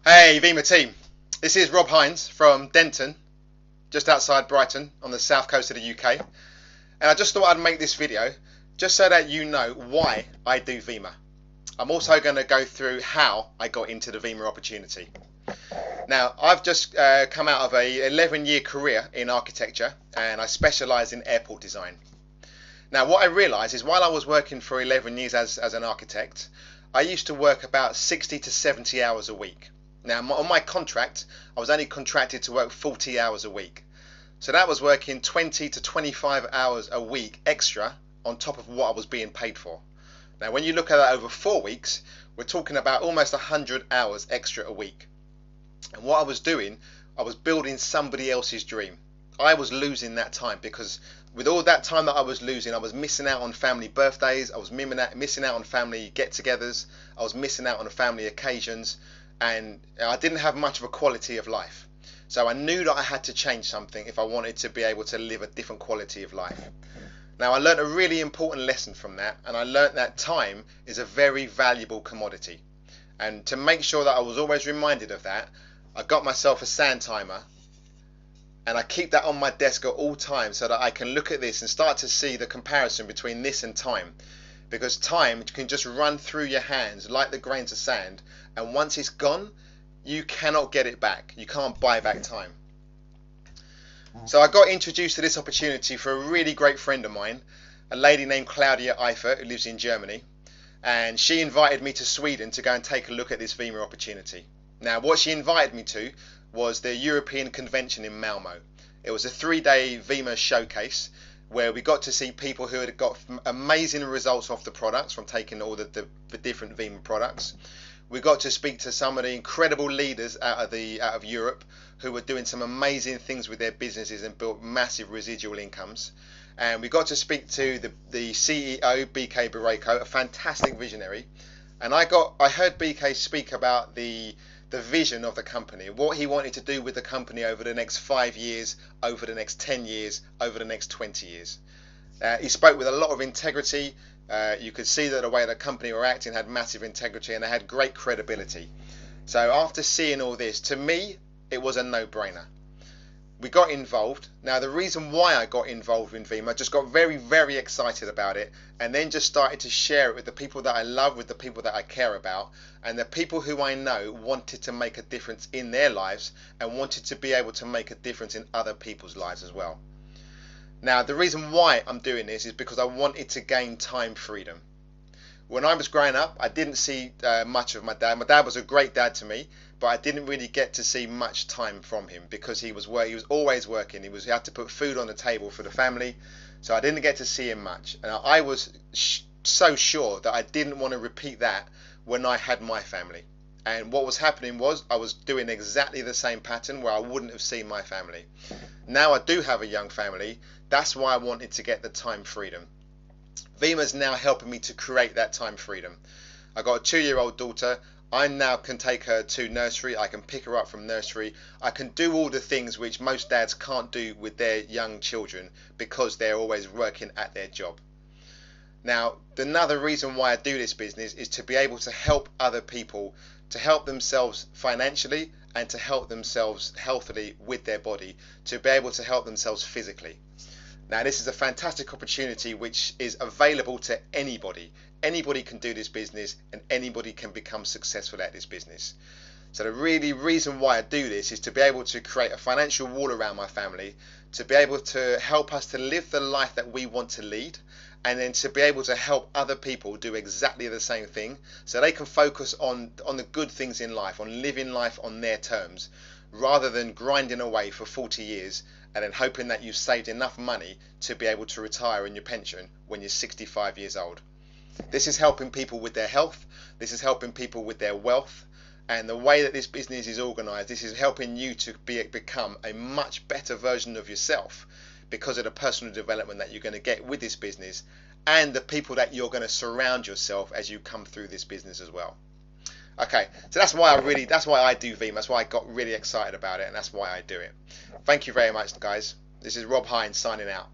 Hey Vemma team, this is Rob Hinds from Denton, just outside Brighton on the south coast of the UK, and I just thought I'd make this video just so that you know why I do Vemma. I'm also going to go through how I got into the Vemma opportunity. Now, I've just come out of a 11-year career in architecture and I specialise in airport design. Now, what I realised is while I was working for 11 years as an architect, I used to work about 60 to 70 hours a week. Now, on my contract, I was only contracted to work 40 hours a week. So that was working 20 to 25 hours a week extra on top of what I was being paid for. Now, when you look at that over 4 weeks, we're talking about almost 100 hours extra a week. And what I was doing, I was building somebody else's dream. I was losing that time because with all that time that I was losing, I was missing out on family birthdays, I was missing out on family get-togethers, I was missing out on family occasions, and I didn't have much of a quality of life. So I knew that I had to change something if I wanted to be able to live a different quality of life. Now, I learned a really important lesson from that, and I learned that time is a very valuable commodity. And to make sure that I was always reminded of that, I got myself a sand timer, and I keep that on my desk at all times so that I can look at this and start to see the comparison between this and time. Because time can just run through your hands like the grains of sand, and once it's gone, you cannot get it back. You can't buy back time. So I got introduced to this opportunity for a really great friend of mine, a lady named Claudia Eifert, who lives in Germany, and she invited me to Sweden to go and take a look at this Vemma opportunity. Now, what she invited me to was the European convention in Malmo. It was a 3-day Vemma showcase where we got to see people who had got amazing results off the products from taking all the different Vemma products. We got to speak to some of the incredible leaders out of Europe who were doing some amazing things with their businesses and built massive residual incomes. And we got to speak to the CEO, BK Barreto, a fantastic visionary. And I heard BK speak about the vision of the company, what he wanted to do with the company over the next 5 years, over the next 10 years, over the next 20 years. He spoke with a lot of integrity. You could see that the way the company were acting had massive integrity and they had great credibility. So after seeing all this, to me, it was a no-brainer. We got involved. Now, the reason why I got involved in Vemma, I just got very, very excited about it and then just started to share it with the people that I love, with the people that I care about, and the people who I know wanted to make a difference in their lives and wanted to be able to make a difference in other people's lives as well. Now, the reason why I'm doing this is because I wanted to gain time freedom. When I was growing up, I didn't see much of my dad. My dad was a great dad to me, but I didn't really get to see much time from him because he was always working. He had to put food on the table for the family, so I didn't get to see him much. And I was so sure that I didn't want to repeat that when I had my family. And what was happening was I was doing exactly the same pattern where I wouldn't have seen my family. Now I do have a young family. That's why I wanted to get the time freedom. Vemma's now helping me to create that time freedom. I got a 2-year-old daughter. I now can take her to nursery. I can pick her up from nursery. I can do all the things which most dads can't do with their young children because they're always working at their job. Now, another reason why I do this business is to be able to help other people, to help themselves financially and to help themselves healthily with their body, to be able to help themselves physically. Now, this is a fantastic opportunity which is available to anybody. Anybody can do this business and anybody can become successful at this business. So the really reason why I do this is to be able to create a financial wall around my family, to be able to help us to live the life that we want to lead, and then to be able to help other people do exactly the same thing so they can focus on the good things in life, on living life on their terms, rather than grinding away for 40 years and then hoping that you've saved enough money to be able to retire in your pension when you're 65 years old. This is helping people with their health, this is helping people with their wealth, and the way that this business is organised, this is helping you to become a much better version of yourself because of the personal development that you're going to get with this business and the people that you're going to surround yourself as you come through this business as well. Okay, so that's why I do Vemma. That's why I got really excited about it, and that's why I do it. Thank you very much, guys. This is Rob Hinds signing out.